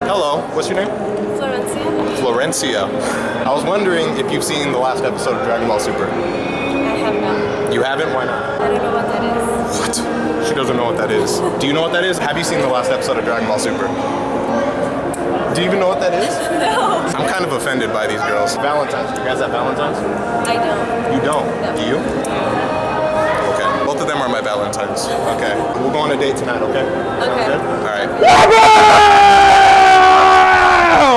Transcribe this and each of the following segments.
Hello, what's your name? Florencia. Florencia. I was wondering if you've seen the last episode of Dragon Ball Super. I have not. You haven't? Why not? I don't know what that is. What? She doesn't know what that is. Do you know what that is? Have you seen the last episode of Dragon Ball Super? Do you even know what that is? No. I'm kind of offended by these girls. Valentine's. You guys have Valentine's? I don't. You don't? No. Do you? Okay. Both of them are my Valentines. Okay. We'll go on a date tonight, okay? Okay. Good? All right.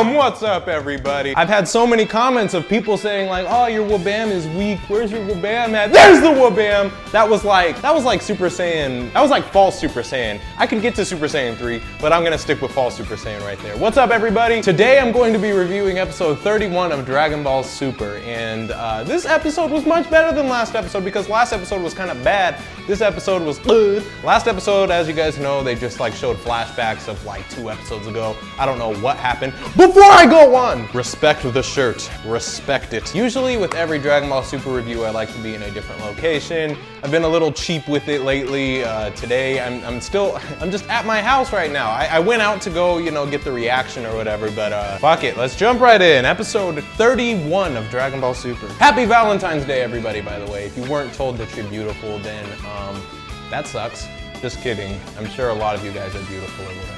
What's up, everybody? I've had so many comments of people saying like, oh, your Wuaah BAAMMM is weak. Where's your Wuaah BAAMMM at? There's the Wuaah BAAMMM! That was like Super Saiyan. That was like false Super Saiyan. I could get to Super Saiyan 3, but I'm gonna stick with false Super Saiyan right there. What's up, everybody? Today I'm going to be reviewing episode 31 of Dragon Ball Super, and this episode was much better than last episode because last episode was kind of bad. This episode was good. Last episode, as you guys know, they just like showed flashbacks of like 2 episodes ago. I don't know what happened. Before I go on, respect the shirt, respect it. Usually with every Dragon Ball Super review, I like to be in a different location. I've been a little cheap with it lately. Today, I'm just at my house right now. I went out to go, you know, get the reaction or whatever, but fuck it, let's jump right in. Episode 31 of Dragon Ball Super. Happy Valentine's Day, everybody, by the way. If you weren't told that you're beautiful, then that sucks. Just kidding. I'm sure a lot of you guys are beautiful or whatever.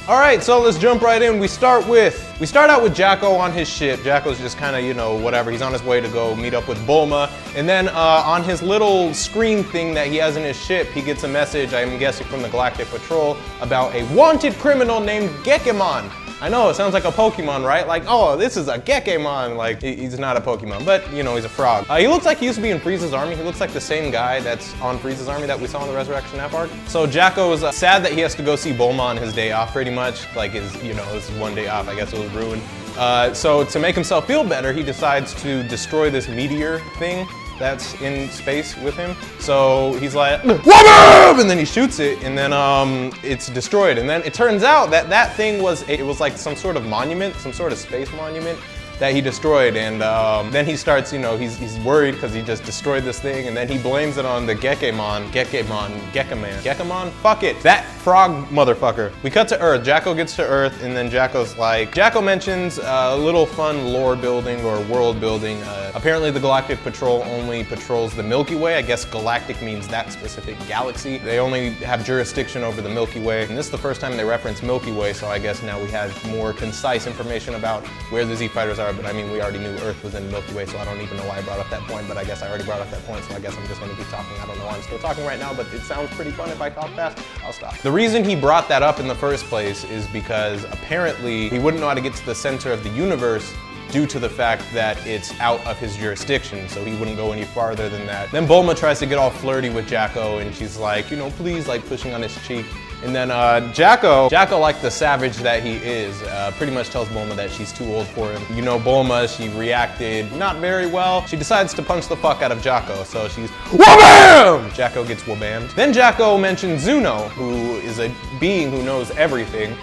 All right, so let's jump right in. We start out with Jaco on his ship. Jaco's just kind of, you know, whatever. He's on his way to go meet up with Bulma. And then on his little screen thing that he has in his ship, he gets a message, I'm guessing from the Galactic Patrol, about a wanted criminal named Gekkeman. I know, it sounds like a Pokemon, right? Like, oh, this is a Gekkeman. Like, he's not a Pokemon, but, you know, he's a frog. He looks like he used to be in Frieza's army. He looks like the same guy that's on Frieza's army that we saw in the Resurrection F arc. So Jaco is sad that he has to go see Bulma on his day off, pretty much. Like, his one day off, I guess it was ruined. So to make himself feel better, he decides to destroy this meteor thing that's in space with him. So he's like, WAAMMMM! And then he shoots it, and then it's destroyed. And then it turns out that that thing was like some sort of monument, some sort of space monument that he destroyed. And then he starts, you know, he's worried because he just destroyed this thing, and then he blames it on the Gekkeman, fuck it, that frog motherfucker. We cut to Earth. Jaco gets to Earth, and then Jaco mentions a little fun lore building or world building. Apparently the Galactic Patrol only patrols the Milky Way. I guess galactic means that specific galaxy. They only have jurisdiction over the Milky Way, and this is the first time they reference Milky Way, so I guess now we have more concise information about where the Z Fighters are, but I mean, we already knew Earth was in the Milky Way, so I don't even know why I brought up that point, but I guess I already brought up that point, so I guess I'm just gonna keep talking. I don't know why I'm still talking right now, but it sounds pretty fun if I talk fast. I'll stop. The reason he brought that up in the first place is because apparently he wouldn't know how to get to the center of the universe due to the fact that it's out of his jurisdiction, so he wouldn't go any farther than that. Then Bulma tries to get all flirty with Jaco, and she's like, you know, please, like pushing on his cheek. And then Jaco, like the savage that he is, pretty much tells Bulma that she's too old for him. You know, Bulma, she reacted not very well. She decides to punch the fuck out of Jaco, so she's WAAMMMM! Jaco gets WAAMMM'd. Then Jaco mentions Zuno, who is a being who knows everything,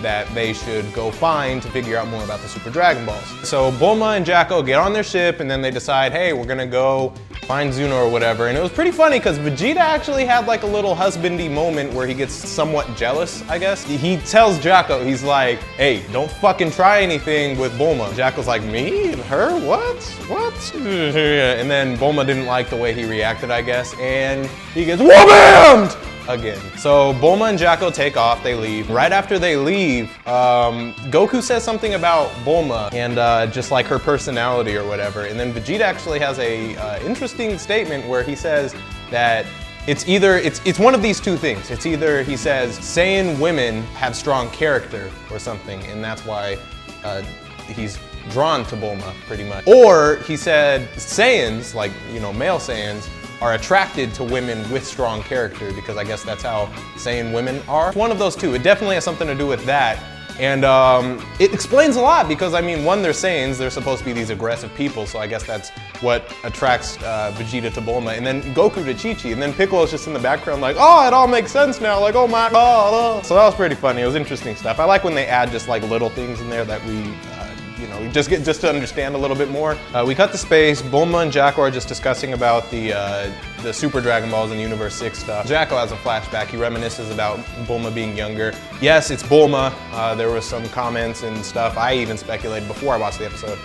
that they should go find to figure out more about the Super Dragon Balls. So Bulma and Jaco get on their ship, and then they decide, hey, we're gonna go find Zuno or whatever. And it was pretty funny because Vegeta actually had like a little husbandy moment where he gets somewhat jealous, I guess. He tells Jaco, he's like, hey, don't fucking try anything with Bulma. Jaco's like, me and her? What? And then Bulma didn't like the way he reacted, I guess, and he gets WAAMMM'd again. So Bulma and Jaco take off, they leave. Right after they leave, Goku says something about Bulma and just like her personality or whatever. And then Vegeta actually has a interesting statement where he says that it's one of these two things. It's either, he says, Saiyan women have strong character or something, and that's why he's drawn to Bulma, pretty much. Or he said Saiyans, like, you know, male Saiyans, are attracted to women with strong character, because I guess that's how Saiyan women are. It's one of those two. It definitely has something to do with that. And it explains a lot because, I mean, one, they're Saiyans, they're supposed to be these aggressive people, so I guess that's what attracts Vegeta to Bulma, and then Goku to Chi-Chi, and then Piccolo's just in the background like, oh, it all makes sense now, like, oh my god. So that was pretty funny. It was interesting stuff. I like when they add just like little things in there that we you know, just to understand a little bit more. We cut to space. Bulma and Jaco are just discussing about the Super Dragon Balls and Universe 6 stuff. Jaco has a flashback. He reminisces about Bulma being younger. Yes, it's Bulma. There was some comments and stuff. I even speculated before I watched the episode.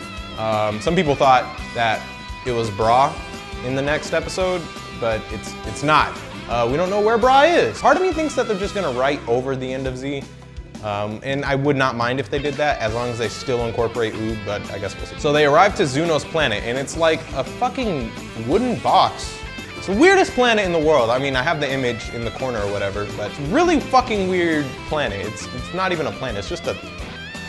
Some people thought that it was Bra in the next episode, but it's not. We don't know where Bra is. Part of me thinks that they're just gonna write over the end of Z. And I would not mind if they did that, as long as they still incorporate Ood, but I guess we'll see. So they arrive to Zuno's planet, and it's like a fucking wooden box. It's the weirdest planet in the world. I mean, I have the image in the corner or whatever, but it's a really fucking weird planet. It's not even a planet, it's just a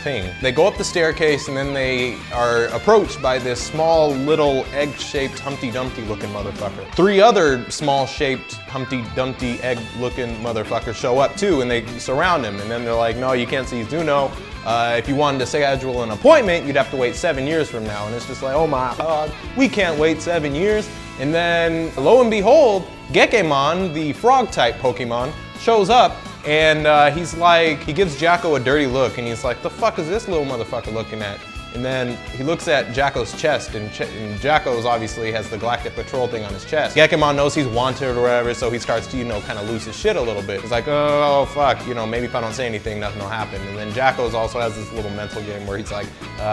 thing. They go up the staircase, and then they are approached by this small, little, egg-shaped Humpty Dumpty looking motherfucker. 3 other small-shaped Humpty Dumpty egg-looking motherfuckers show up too, and they surround him, and then they're like, no, you can't see Zuno. If you wanted to schedule an appointment, you'd have to wait 7 years from now. And it's just like, oh my God, we can't wait 7 years. And then, lo and behold, Gekkeman, the frog-type Pokemon, shows up, and he's like, he gives Jaco a dirty look, and he's like, the fuck is this little motherfucker looking at? And then he looks at Jaco's chest, and Jaco's obviously has the Galactic Patrol thing on his chest. Gekkeman knows he's wanted or whatever, so he starts to, you know, kind of lose his shit a little bit. He's like, oh, fuck, you know, maybe if I don't say anything, nothing will happen. And then Jaco's also has this little mental game where he's like,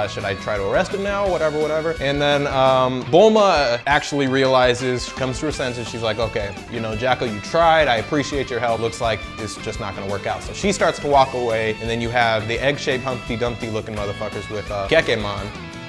should I try to arrest him now? Whatever. And then Bulma actually realizes, she comes to her senses, she's like, okay, you know, Jaco, you tried, I appreciate your help. Looks like it's just not gonna work out. So she starts to walk away, and then you have the egg-shaped Humpty Dumpty looking motherfuckers with Gekkeman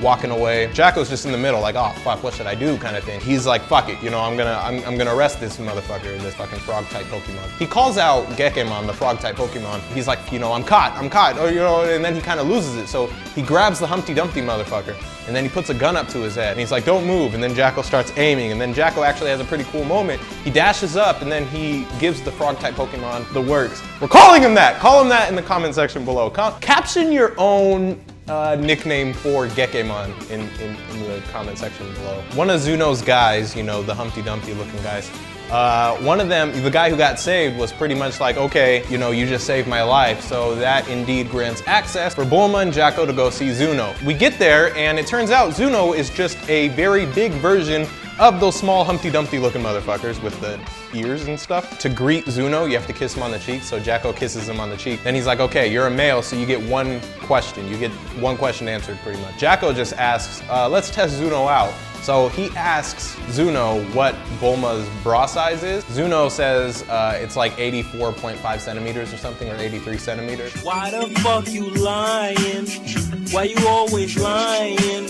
walking away. Jaco's just in the middle, like, oh fuck, what should I do, kind of thing. He's like, fuck it, you know, I'm gonna arrest this motherfucker, this fucking frog-type Pokemon. He calls out Gekkeman, the frog-type Pokemon. He's like, you know, I'm caught, or you know, and then he kind of loses it. So he grabs the Humpty Dumpty motherfucker, and then he puts a gun up to his head, and he's like, don't move. And then Jaco starts aiming, and then Jaco actually has a pretty cool moment. He dashes up, and then he gives the frog-type Pokemon the works. We're calling him that. Call him that in the comment section below. Caption your own nickname for Gekkeman in the comment section below. One of Zuno's guys, you know, the Humpty Dumpty looking guys, one of them, the guy who got saved, was pretty much like, okay, you know, you just saved my life. So that indeed grants access for Bulma and Jaco to go see Zuno. We get there, and it turns out Zuno is just a very big version of those small Humpty Dumpty looking motherfuckers with the ears and stuff. To greet Zuno, you have to kiss him on the cheek, so Jaco kisses him on the cheek. Then he's like, okay, you're a male, so you get one question. You get one question answered, pretty much. Jaco just asks, let's test Zuno out. So he asks Zuno what Bulma's bra size is. Zuno says it's like 84.5 centimeters or something, or 83 centimeters. Why the fuck you lying? Why you always lying?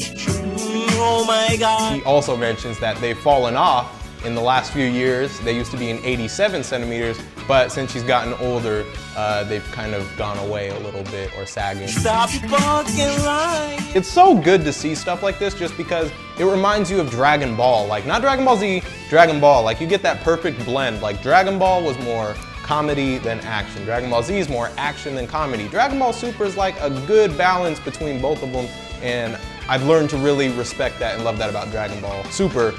Oh my God. He also mentions that they've fallen off in the last few years. They used to be in 87 centimeters, but since she's gotten older, they've kind of gone away a little bit, or sagging. Stop fucking lying. It's so good to see stuff like this, just because it reminds you of Dragon Ball. Like, not Dragon Ball Z, Dragon Ball. Like, you get that perfect blend. Like, Dragon Ball was more comedy than action. Dragon Ball Z is more action than comedy. Dragon Ball Super is like a good balance between both of them, and I've learned to really respect that and love that about Dragon Ball Super,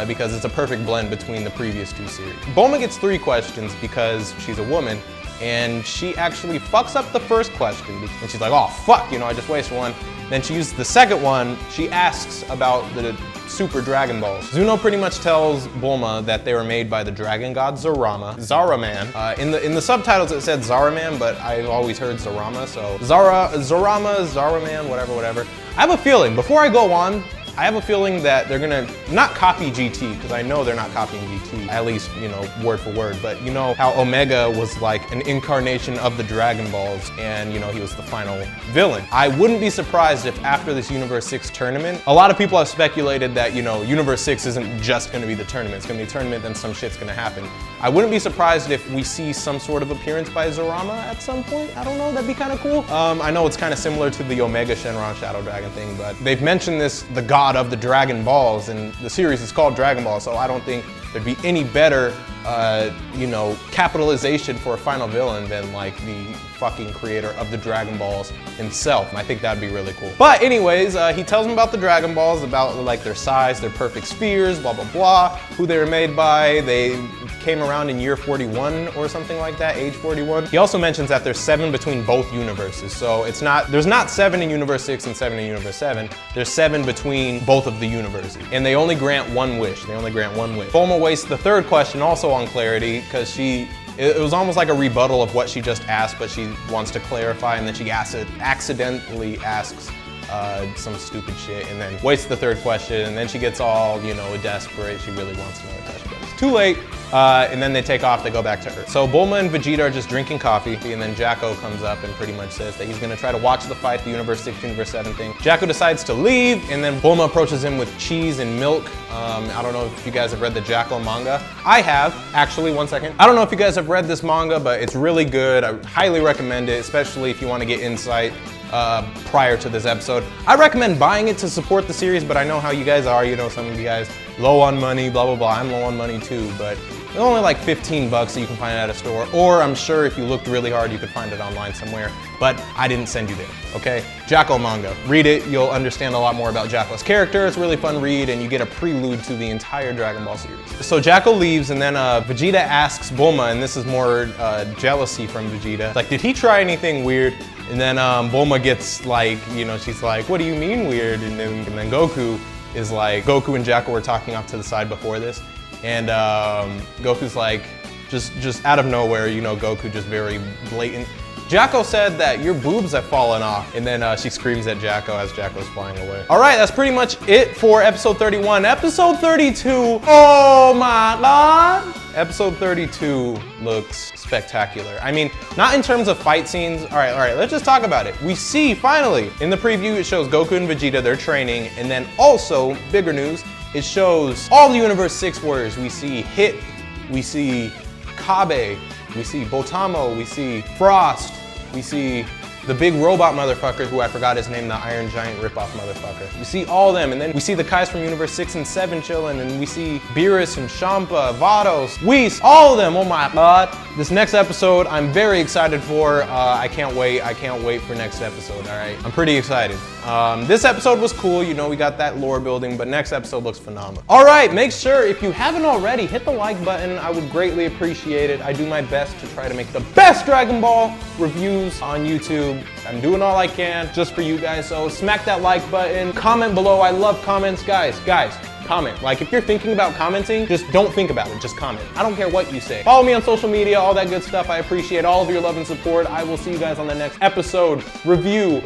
because it's a perfect blend between the previous 2 series. Bulma gets 3 questions because she's a woman, and she actually fucks up the first question, and she's like, oh fuck, you know, I just wasted one. Then she uses the second one. She asks about the Super Dragon Balls. Zuno pretty much tells Bulma that they were made by the dragon god Zaraman. In the subtitles it said Zaraman, but I've always heard Zarama, so Zaraman, whatever. I have a feeling, before I go on, I have a feeling that they're gonna not copy GT, because I know they're not copying GT, at least, you know, word for word, but you know how Omega was like an incarnation of the Dragon Balls, and you know, he was the final villain. I wouldn't be surprised if after this Universe 6 tournament, a lot of people have speculated that, you know, Universe 6 isn't just gonna be the tournament, it's gonna be a tournament, then some shit's gonna happen. I wouldn't be surprised if we see some sort of appearance by Zarama at some point. I don't know, that'd be kind of cool. I know it's kind of similar to the Omega Shenron Shadow Dragon thing, but they've mentioned this, the god of the Dragon Balls, and the series is called Dragon Ball, so I don't think there'd be any better, you know, capitalization for a final villain than like the fucking creator of the Dragon Balls himself. And I think that'd be really cool. But anyways, he tells them about the Dragon Balls, about like their size, their perfect spheres, blah, blah, blah, who they were made by. They came around in year 41 or something like that, age 41. He also mentions that there's 7 between both universes. So there's not 7 in Universe 6 and 7 in Universe 7. There's 7 between both of the universes. And they only grant 1 wish. Bulma wastes the third question also on clarity because it was almost like a rebuttal of what she just asked, but she wants to clarify, and then she accidentally asks some stupid shit, and then wastes the third question, and then she gets all, you know, desperate. She really wants to know the question, but it's too late. And then they take off, they go back to Earth. So Bulma and Vegeta are just drinking coffee, and then Jaco comes up and pretty much says that he's gonna try to watch the fight, the Universe 6, Universe 7 thing. Jaco decides to leave, and then Bulma approaches him with cheese and milk. I don't know if you guys have read the Jaco manga. I have, actually, one second. I don't know if you guys have read this manga, but it's really good. I highly recommend it, especially if you want to get insight prior to this episode. I recommend buying it to support the series, but I know how you guys are. You know, some of you guys low on money, blah, blah, blah. I'm low on money too, but it's only like 15 bucks that you can find it at a store, or I'm sure if you looked really hard, you could find it online somewhere, but I didn't send you there, okay? Jaco manga, read it, you'll understand a lot more about Jaco's character. It's a really fun read, and you get a prelude to the entire Dragon Ball series. So Jaco leaves, and then Vegeta asks Bulma, and this is more jealousy from Vegeta, like, did he try anything weird? And then Bulma gets like, you know, she's like, what do you mean weird? And then Goku is like, Goku and Jaco were talking off to the side before this, and Goku's like, just out of nowhere, you know, Goku just very blatant. Jaco said that your boobs have fallen off, and then she screams at Jaco as Jaco's flying away. All right, that's pretty much it for episode 31. Episode 32, oh my God. Episode 32 looks spectacular. I mean, not in terms of fight scenes. All right, let's just talk about it. We see, finally, in the preview, it shows Goku and Vegeta, they're training, and then also, bigger news, it shows all the Universe 6 warriors. We see Hit, we see Kabe, we see Botamo, we see Frost, we see the big robot motherfucker who I forgot his name, the Iron Giant ripoff motherfucker. We see all of them, and then we see the Kais from Universe 6 and 7 chilling, and we see Beerus and Champa, Vados, Whis, all of them, oh my God. This next episode, I'm very excited for. I can't wait for next episode, all right? I'm pretty excited. This episode was cool, you know, we got that lore building, but next episode looks phenomenal. All right, make sure, if you haven't already, hit the like button. I would greatly appreciate it. I do my best to try to make the best Dragon Ball reviews on YouTube. I'm doing all I can just for you guys, so smack that like button. Comment below, I love comments. Guys, comment. Like, if you're thinking about commenting, just don't think about it, just comment. I don't care what you say. Follow me on social media, all that good stuff. I appreciate all of your love and support. I will see you guys on the next episode review.